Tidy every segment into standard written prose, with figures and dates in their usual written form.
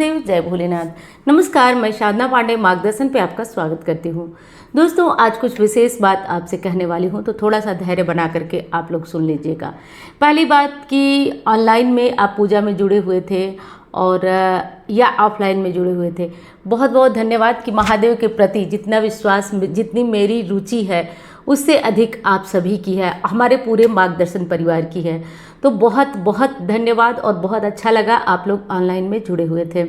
महादेव, जय भोलेनाथ। नमस्कार, मैं साधना पांडे मार्गदर्शन पे आपका स्वागत करती हूँ। दोस्तों, आज कुछ विशेष बात आपसे कहने वाली हूँ, तो थोड़ा सा धैर्य बना करके आप लोग सुन लीजिएगा। पहली बात कि ऑनलाइन में आप पूजा में जुड़े हुए थे और या ऑफलाइन में जुड़े हुए थे, बहुत बहुत धन्यवाद कि महादेव के प्रति जितना विश्वास, जितनी मेरी रुचि है उससे अधिक आप सभी की है, हमारे पूरे मार्गदर्शन परिवार की है। तो बहुत बहुत धन्यवाद और बहुत अच्छा लगा आप लोग ऑनलाइन में जुड़े हुए थे।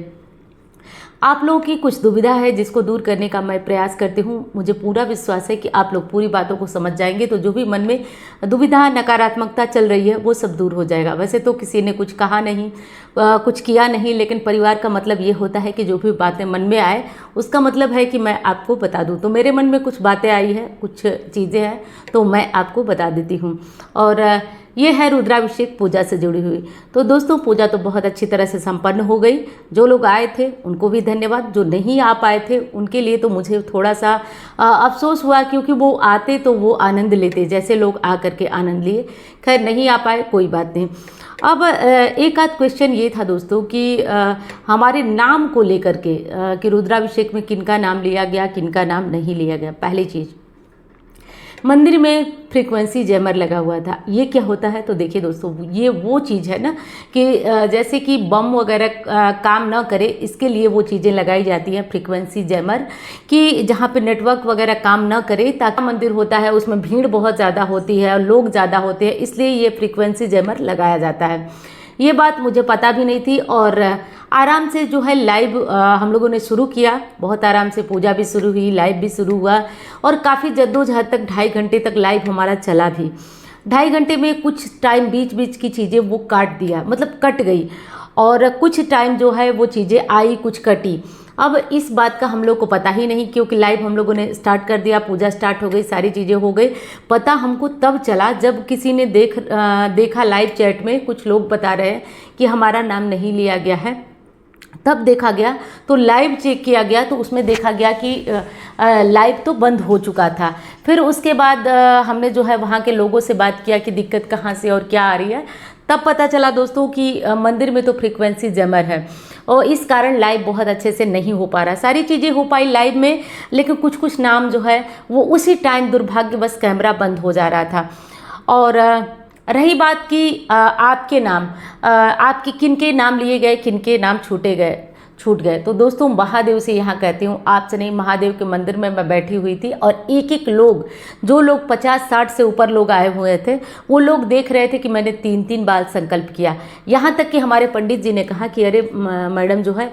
आप लोगों की कुछ दुविधा है जिसको दूर करने का मैं प्रयास करती हूँ। मुझे पूरा विश्वास है कि आप लोग पूरी बातों को समझ जाएंगे, तो जो भी मन में दुविधा, नकारात्मकता चल रही है वो सब दूर हो जाएगा। वैसे तो किसी ने कुछ कहा नहीं, कुछ किया नहीं, लेकिन परिवार का मतलब ये होता है कि जो भी बातें मन में आए उसका मतलब है कि मैं आपको बता दूँ। तो मेरे मन में कुछ बातें आई है, कुछ चीज़ें हैं, तो मैं आपको बता देती हूँ। और ये है रुद्राभिषेक पूजा से जुड़ी हुई। तो दोस्तों, पूजा तो बहुत अच्छी तरह से संपन्न हो गई। जो लोग आए थे उनको भी धन्यवाद, जो नहीं आ पाए थे उनके लिए तो मुझे थोड़ा सा अफसोस हुआ, क्योंकि वो आते तो वो आनंद लेते जैसे लोग आ करके आनंद लिए। खैर, नहीं आ पाए, कोई बात नहीं। अब एक आध क्वेश्चन ये था दोस्तों कि हमारे नाम को लेकर के कि रुद्राभिषेक में किनका नाम लिया गया, किनका नाम नहीं लिया गया। पहली चीज़, मंदिर में फ्रीक्वेंसी जैमर लगा हुआ था। ये क्या होता है? तो देखिए दोस्तों, ये वो चीज़ है ना कि जैसे कि बम वगैरह काम ना करे, इसके लिए वो चीज़ें लगाई जाती हैं फ्रीक्वेंसी जैमर, कि जहाँ पे नेटवर्क वगैरह काम ना करे, ताकि मंदिर होता है उसमें भीड़ बहुत ज़्यादा होती है और लोग ज़्यादा होते हैं, इसलिए ये फ्रीक्वेंसी जैमर लगाया जाता है। ये बात मुझे पता भी नहीं थी। और आराम से जो है लाइव हम लोगों ने शुरू किया, बहुत आराम से पूजा भी शुरू हुई, लाइव भी शुरू हुआ और काफ़ी जद्दोजहद तक 2.5 घंटे तक लाइव हमारा चला भी। 2.5 घंटे में कुछ टाइम बीच बीच की चीज़ें वो काट दिया, मतलब कट गई, और कुछ टाइम जो है वो चीज़ें आई, कुछ कटी। अब इस बात का हम लोग को पता ही नहीं, क्योंकि लाइव हम लोगों ने स्टार्ट कर दिया, पूजा स्टार्ट हो गई, सारी चीज़ें हो गई। पता हमको तब चला जब किसी ने देखा लाइव चैट में, कुछ लोग बता रहे हैं कि हमारा नाम नहीं लिया गया है। तब देखा गया, तो लाइव चेक किया गया, तो उसमें देखा गया कि लाइव तो बंद हो चुका था। फिर उसके बाद हमने जो है वहाँ के लोगों से बात किया कि दिक्कत कहाँ से और क्या आ रही है। तब पता चला दोस्तों कि मंदिर में तो फ्रीक्वेंसी जैमर है और इस कारण लाइव बहुत अच्छे से नहीं हो पा रहा। सारी चीज़ें हो पाई लाइव में, लेकिन कुछ कुछ नाम जो है वो उसी टाइम दुर्भाग्यवश कैमरा बंद हो जा रहा था। और रही बात कि आपके नाम, आपके किनके नाम लिए गए, किनके नाम छूट गए। तो दोस्तों, महादेव से यहाँ कहती हूँ, आपसे नहीं, महादेव के मंदिर में मैं बैठी हुई थी और एक एक लोग, जो लोग 50-60 से ऊपर लोग आए हुए थे, वो लोग देख रहे थे कि मैंने 3-3 बार संकल्प किया। यहाँ तक कि हमारे पंडित जी ने कहा कि अरे मैडम, जो है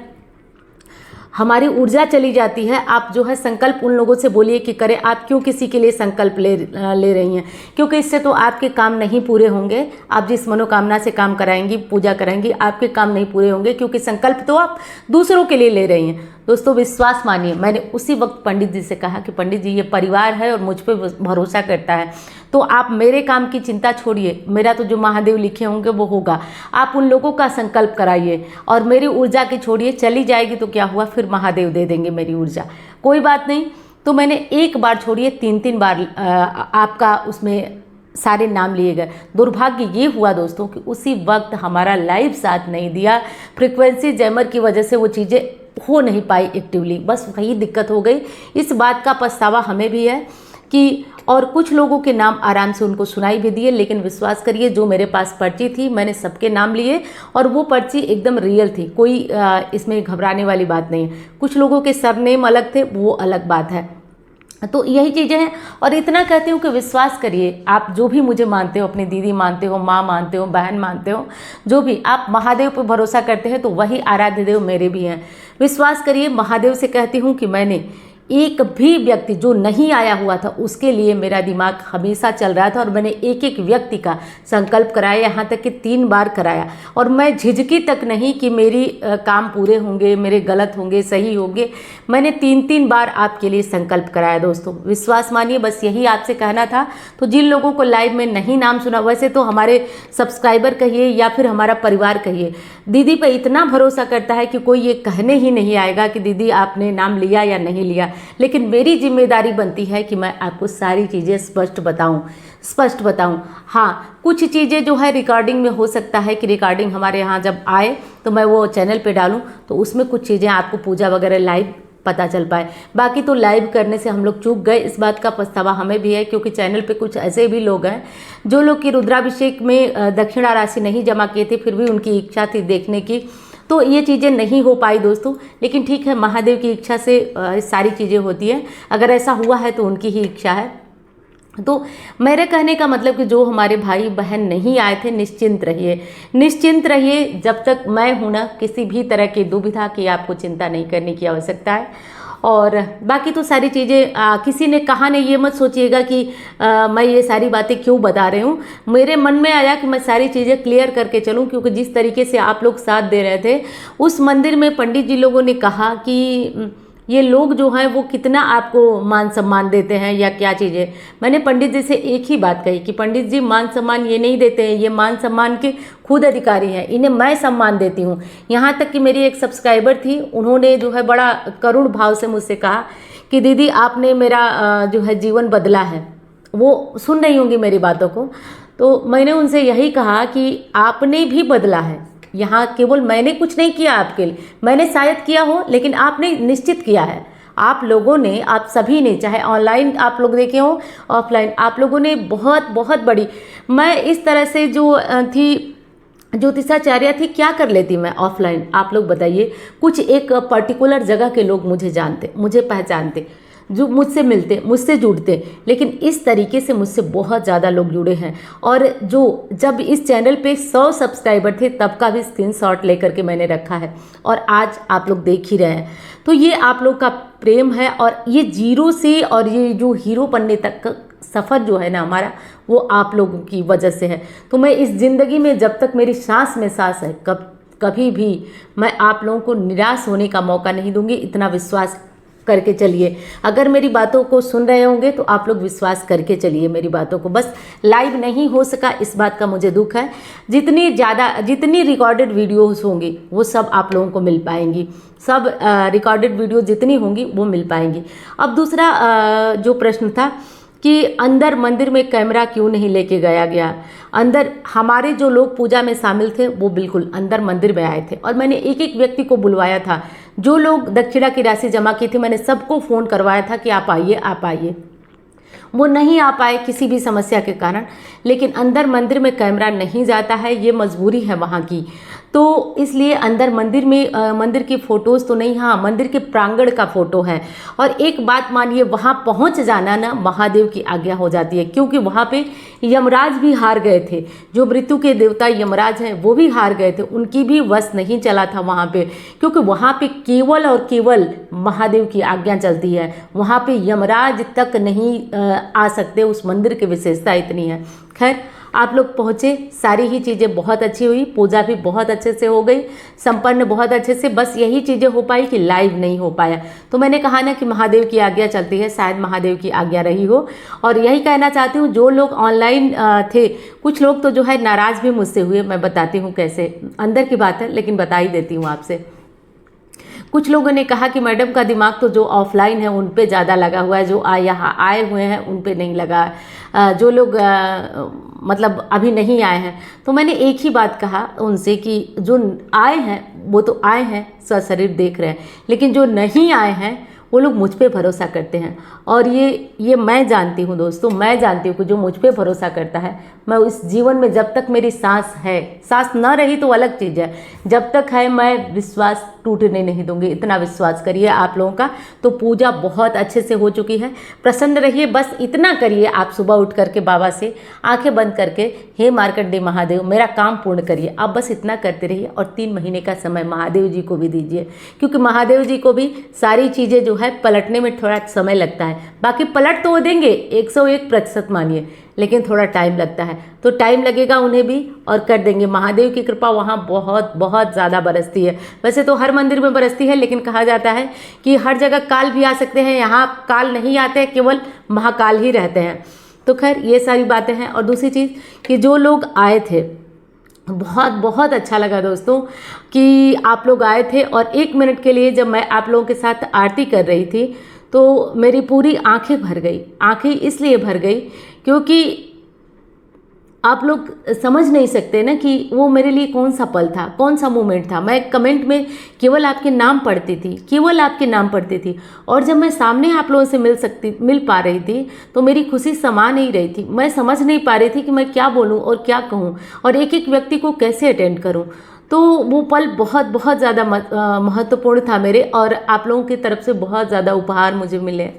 हमारी ऊर्जा चली जाती है, आप जो है संकल्प उन लोगों से बोलिए कि करें, आप क्यों किसी के लिए संकल्प ले रही हैं, क्योंकि इससे तो आपके काम नहीं पूरे होंगे। आप जिस मनोकामना से काम कराएंगी, पूजा कराएंगी, आपके काम नहीं पूरे होंगे, क्योंकि संकल्प तो आप दूसरों के लिए ले रही हैं। दोस्तों, विश्वास मानिए, मैंने उसी वक्त पंडित जी से कहा कि पंडित जी, ये परिवार है और मुझ पर भरोसा करता है, तो आप मेरे काम की चिंता छोड़िए, मेरा तो जो महादेव लिखे होंगे वो होगा। आप उन लोगों का संकल्प कराइए और मेरी ऊर्जा की छोड़िए, चली जाएगी तो क्या हुआ, फिर महादेव दे देंगे मेरी ऊर्जा, कोई बात नहीं। तो मैंने एक बार छोड़िए 3-3 बार आपका उसमें सारे नाम लिए गए। दुर्भाग्य ये हुआ दोस्तों कि उसी वक्त हमारा लाइव साथ नहीं दिया, फ्रीक्वेंसी जैमर की वजह से वो चीज़ें हो नहीं पाई एक्टिवली, बस वही दिक्कत हो गई। इस बात का पछतावा हमें भी है कि, और कुछ लोगों के नाम आराम से उनको सुनाई भी दिए, लेकिन विश्वास करिए, जो मेरे पास पर्ची थी मैंने सबके नाम लिए और वो पर्ची एकदम रियल थी, कोई इसमें घबराने वाली बात नहीं है। कुछ लोगों के सरनेम अलग थे, वो अलग बात है। तो यही चीज़ें हैं। और इतना कहती हूँ कि विश्वास करिए, आप जो भी मुझे मानते हो, अपनी दीदी मानते हो, माँ मानते हो, बहन मानते हो, जो भी आप महादेव पर भरोसा करते हैं, तो वही आराध्य देव मेरे भी हैं। विश्वास करिए, महादेव से कहती हूँ कि मैंने एक भी व्यक्ति जो नहीं आया हुआ था उसके लिए मेरा दिमाग हमेशा चल रहा था और मैंने एक एक व्यक्ति का संकल्प कराया, यहाँ तक कि 3 बार कराया। और मैं झिझकी तक नहीं कि मेरी काम पूरे होंगे, मेरे गलत होंगे, सही होंगे। मैंने 3-3 बार आपके लिए संकल्प कराया दोस्तों, विश्वास मानिए। बस यही आपसे कहना था। तो जिन लोगों को लाइव में नहीं नाम सुना, वैसे तो हमारे सब्सक्राइबर कहिए या फिर हमारा परिवार कहिए, दीदी पे इतना भरोसा करता है कि कोई ये कहने ही नहीं आएगा कि दीदी आपने नाम लिया या नहीं लिया। लेकिन मेरी जिम्मेदारी बनती है कि मैं आपको सारी चीज़ें स्पष्ट बताऊं। हाँ, कुछ चीज़ें जो है रिकॉर्डिंग में हो सकता है कि रिकॉर्डिंग हमारे यहाँ जब आए तो मैं वो चैनल पे डालूं, तो उसमें कुछ चीज़ें आपको पूजा वगैरह लाइव पता चल पाए। बाकी तो लाइव करने से हम लोग चूक गए, इस बात का पछतावा हमें भी है, क्योंकि चैनल पे कुछ ऐसे भी लोग हैं जो लोग कि रुद्राभिषेक में दक्षिणा राशि नहीं जमा किए थे, फिर भी उनकी इच्छा थी देखने की, तो ये चीज़ें नहीं हो पाई दोस्तों। लेकिन ठीक है, महादेव की इच्छा से सारी चीज़ें होती हैं। अगर ऐसा हुआ है तो उनकी ही इच्छा है। तो मेरे कहने का मतलब कि जो हमारे भाई बहन नहीं आए थे, निश्चिंत रहिए। जब तक मैं हूं ना, किसी भी तरह की दुविधा की आपको चिंता नहीं करने की आवश्यकता है। और बाकी तो सारी चीज़ें किसी ने कहा नहीं, ये मत सोचिएगा कि मैं ये सारी बातें क्यों बता रही हूँ। मेरे मन में आया कि मैं सारी चीज़ें क्लियर करके चलूँ, क्योंकि जिस तरीके से आप लोग साथ दे रहे थे उस मंदिर में, पंडित जी लोगों ने कहा कि ये लोग जो हैं वो कितना आपको मान सम्मान देते हैं या क्या चीज़ें। मैंने पंडित जी से एक ही बात कही कि पंडित जी, मान सम्मान ये नहीं देते हैं, ये मान सम्मान के खुद अधिकारी हैं, इन्हें मैं सम्मान देती हूँ। यहाँ तक कि मेरी एक सब्सक्राइबर थी, उन्होंने जो है बड़ा करुण भाव से मुझसे कहा कि दीदी आपने मेरा जो है जीवन बदला है। वो सुन रही होंगी मेरी बातों को। तो मैंने उनसे यही कहा कि आपने भी बदला है, यहाँ केवल मैंने कुछ नहीं किया आपके लिए, मैंने शायद किया हो, लेकिन आपने निश्चित किया है। आप लोगों ने, आप सभी ने, चाहे ऑनलाइन आप लोग देखे हो, ऑफलाइन, आप लोगों ने बहुत बहुत बड़ी, मैं इस तरह से जो थी ज्योतिषाचार्य थी, क्या कर लेती मैं ऑफलाइन, आप लोग बताइए। कुछ एक पर्टिकुलर जगह के लोग मुझे जानते, मुझे पहचानते, जो मुझसे मिलते, मुझसे जुड़ते, लेकिन इस तरीके से मुझसे बहुत ज़्यादा लोग जुड़े हैं। और जो जब इस चैनल पे 100 सब्सक्राइबर थे तब का भी स्क्रीनशॉट लेकर के मैंने रखा है, और आज आप लोग देख ही रहे हैं। तो ये आप लोग का प्रेम है, और ये जीरो से और ये जो हीरो बनने तक का सफ़र जो है ना हमारा, वो आप लोगों की वजह से है। तो मैं इस ज़िंदगी में जब तक मेरी सांस में सांस है, कभी भी मैं आप लोगों को निराश होने का मौका नहीं दूंगी। इतना विश्वास करके चलिए। अगर मेरी बातों को सुन रहे होंगे तो आप लोग विश्वास करके चलिए मेरी बातों को। बस लाइव नहीं हो सका, इस बात का मुझे दुख है। जितनी रिकॉर्डेड वीडियोस होंगी वो सब आप लोगों को मिल पाएंगी, सब रिकॉर्डेड वीडियो जितनी होंगी वो मिल पाएंगी। अब दूसरा जो प्रश्न था कि अंदर मंदिर में कैमरा क्यों नहीं लेके गया। अंदर हमारे जो लोग पूजा में शामिल थे वो बिल्कुल अंदर मंदिर में आए थे, और मैंने एक एक व्यक्ति को बुलवाया था। जो लोग दक्षिणा की राशि जमा की थी, मैंने सबको फ़ोन करवाया था कि आप आइए। वो नहीं आ पाए किसी भी समस्या के कारण, लेकिन अंदर मंदिर में कैमरा नहीं जाता है, ये मजबूरी है वहाँ की। तो इसलिए अंदर मंदिर में मंदिर की फ़ोटोज़ तो नहीं, हाँ मंदिर के प्रांगण का फ़ोटो है। और एक बात मानिए, वहाँ पहुँच जाना ना महादेव की आज्ञा हो जाती है, क्योंकि वहाँ पे यमराज भी हार गए थे। जो मृत्यु के देवता यमराज हैं वो भी हार गए थे, उनकी भी वश नहीं चला था वहाँ पे, क्योंकि वहाँ पे केवल और केवल महादेव की आज्ञा चलती है। वहाँ पे यमराज तक नहीं आ सकते, उस मंदिर की विशेषता इतनी है। खैर, आप लोग पहुँचे, सारी ही चीज़ें बहुत अच्छी हुई, पूजा भी बहुत अच्छे से हो गई, संपन्न बहुत अच्छे से। बस यही चीज़ें हो पाई कि लाइव नहीं हो पाया। तो मैंने कहा ना कि महादेव की आज्ञा चलती है, शायद महादेव की आज्ञा रही हो। और यही कहना चाहती हूँ, जो लोग ऑनलाइन थे, कुछ लोग तो जो है नाराज़ भी मुझसे हुए। मैं बताती हूँ कैसे, अंदर की बात है लेकिन बता ही देती हूँ आपसे। कुछ लोगों ने कहा कि मैडम का दिमाग तो जो ऑफलाइन है उन पे ज़्यादा लगा हुआ है, जो यहाँ आए हुए हैं उन पे नहीं लगा। जो लोग मतलब अभी नहीं आए हैं, तो मैंने एक ही बात कहा उनसे कि जो आए हैं वो तो आए हैं, सशरीर देख रहे हैं, लेकिन जो नहीं आए हैं वो लोग मुझ पे भरोसा करते हैं। और ये मैं जानती हूँ दोस्तों, मैं जानती हूँ कि जो मुझ पे भरोसा करता है, मैं उस जीवन में जब तक मेरी सांस है, सांस ना रही तो अलग चीज़ है, जब तक है मैं विश्वास टूटने नहीं दूंगी। इतना विश्वास करिए आप लोगों का। तो पूजा बहुत अच्छे से हो चुकी है, प्रसन्न रहिए। बस इतना करिए आप, सुबह उठ करके बाबा से आंखें बंद करके, हे मार्कंडेय महादेव मेरा काम पूर्ण करिए। आप बस इतना करते रहिए, और 3 महीने का समय महादेव जी को भी दीजिए, क्योंकि महादेव जी को भी सारी चीज़ें जो है पलटने में थोड़ा समय लगता है। बाकी पलट तो वो देंगे 101% मानिए, लेकिन थोड़ा टाइम लगता है, तो टाइम लगेगा उन्हें भी, और कर देंगे। महादेव की कृपा वहाँ बहुत बहुत ज़्यादा बरसती है। वैसे तो हर मंदिर में बरसती है, लेकिन कहा जाता है कि हर जगह काल भी आ सकते हैं, यहाँ काल नहीं आते, केवल महाकाल ही रहते हैं। तो खैर ये सारी बातें हैं। और दूसरी चीज़ कि जो लोग आए थे, बहुत बहुत अच्छा लगा दोस्तों कि आप लोग आए थे। और 1 मिनट के लिए जब मैं आप लोगों के साथ आरती कर रही थी, तो मेरी पूरी आंखें भर गई। आंखें इसलिए भर गई क्योंकि आप लोग समझ नहीं सकते ना कि वो मेरे लिए कौन सा पल था, कौन सा मोमेंट था। मैं कमेंट में केवल आपके नाम पढ़ती थी, केवल आपके नाम पढ़ती थी, और जब मैं सामने आप लोगों से मिल पा रही थी तो मेरी खुशी समा नहीं रही थी। मैं समझ नहीं पा रही थी कि मैं क्या बोलूं और क्या कहूं और एक एक व्यक्ति को कैसे अटेंड करूं। तो वो पल बहुत बहुत ज़्यादा महत्वपूर्ण था मेरे, और आप लोगों की तरफ से बहुत ज़्यादा उपहार मुझे मिले।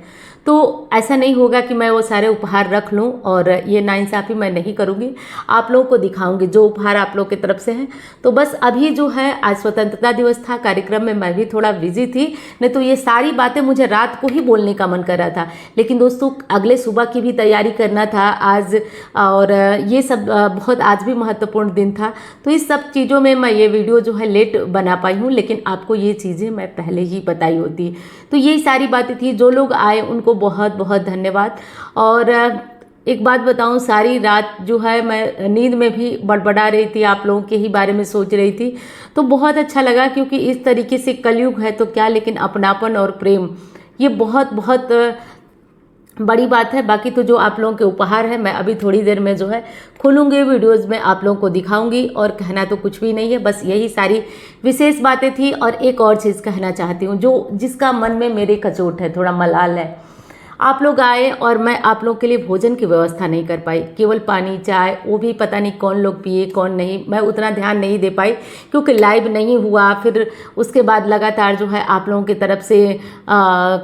तो ऐसा नहीं होगा कि मैं वो सारे उपहार रख लूं, और ये नाइंसाफ़ी मैं नहीं करूंगी, आप लोगों को दिखाऊंगी जो उपहार आप लोगों की तरफ से हैं। तो बस अभी जो है, आज स्वतंत्रता दिवस था, कार्यक्रम में मैं भी थोड़ा बिजी थी, नहीं तो ये सारी बातें मुझे रात को ही बोलने का मन कर रहा था। लेकिन दोस्तों, अगले सुबह की भी तैयारी करना था आज, और ये सब बहुत आज भी महत्वपूर्ण दिन था। तो इस सब चीज़ों में मैं ये वीडियो जो है लेट बना पाई हूँ, लेकिन आपको ये चीज़ें मैं पहले ही बताई होती। तो यही सारी बातें थी। जो लोग आए उनको बहुत बहुत धन्यवाद। और एक बात बताऊं, सारी रात जो है मैं नींद में भी बड़बड़ा रही थी, आप लोगों के ही बारे में सोच रही थी। तो बहुत अच्छा लगा, क्योंकि इस तरीके से कलयुग है तो क्या, लेकिन अपनापन और प्रेम ये बहुत बहुत बड़ी बात है। बाकी तो जो आप लोगों के उपहार है, मैं अभी थोड़ी देर में जो है खोलूंगी, वीडियोज़ में आप लोगों को दिखाऊंगी। और कहना तो कुछ भी नहीं है, बस यही सारी विशेष बातें थी। और एक और चीज़ कहना चाहती हूँ, जो जिसका मन में मेरे कचोट है, थोड़ा मलाल है। आप लोग आए और मैं आप लोग के लिए भोजन की व्यवस्था नहीं कर पाई, केवल पानी चाय, वो भी पता नहीं कौन लोग पिए कौन नहीं, मैं उतना ध्यान नहीं दे पाई क्योंकि लाइव नहीं हुआ। फिर उसके बाद लगातार जो है आप लोगों की तरफ से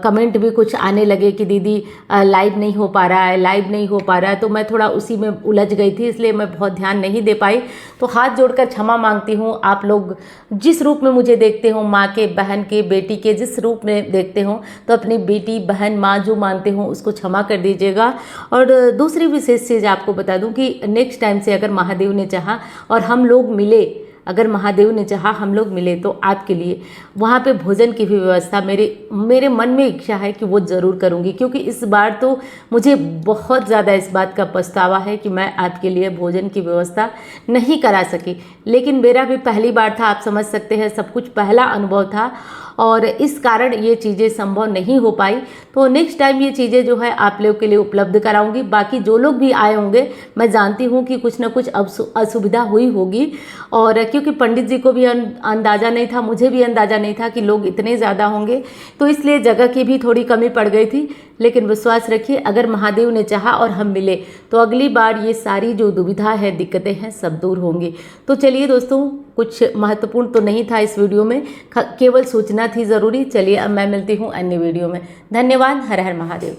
कमेंट भी कुछ आने लगे कि दीदी लाइव नहीं हो पा रहा है, लाइव नहीं हो पा रहा है। तो मैं थोड़ा उसी में उलझ गई थी, इसलिए मैं बहुत ध्यान नहीं दे पाई। तो हाथ जोड़कर क्षमा मांगती हूँ। आप लोग जिस रूप में मुझे देखते हो, माँ के, बहन के, बेटी के, जिस रूप में देखते हो, तो अपनी बेटी, बहन, माँ जो मानते हूँ उसको क्षमा कर दीजिएगा। और दूसरी विशेष चीज़ आपको बता दूं कि नेक्स्ट टाइम से अगर महादेव ने चाहा और हम लोग मिले, अगर महादेव ने चाहा हम लोग मिले, तो आपके लिए वहाँ पे भोजन की भी व्यवस्था मेरे मन में इच्छा है कि वो ज़रूर करूँगी। क्योंकि इस बार तो मुझे बहुत ज़्यादा इस बात का पछतावा है कि मैं आपके लिए भोजन की व्यवस्था नहीं करा सकी। लेकिन मेरा भी पहली बार था, आप समझ सकते हैं, सब कुछ पहला अनुभव था, और इस कारण ये चीज़ें संभव नहीं हो पाई। तो नेक्स्ट टाइम ये चीज़ें जो है आप लोग के लिए उपलब्ध कराऊंगी। बाकी जो लोग भी आए होंगे, मैं जानती हूँ कि कुछ ना कुछ असुविधा हुई होगी, और क्योंकि पंडित जी को भी अंदाज़ा नहीं था, मुझे भी अंदाज़ा नहीं था कि लोग इतने ज़्यादा होंगे, तो इसलिए जगह की भी थोड़ी कमी पड़ गई थी। लेकिन विश्वास रखिए, अगर महादेव ने चाहा और हम मिले, तो अगली बार ये सारी जो दुविधा है, दिक्कतें हैं, सब दूर होंगी। तो चलिए दोस्तों, कुछ महत्वपूर्ण तो नहीं था इस वीडियो में, केवल सूचना थी ज़रूरी। चलिए अब मैं मिलती हूँ अन्य वीडियो में। धन्यवाद। हर हर महादेव।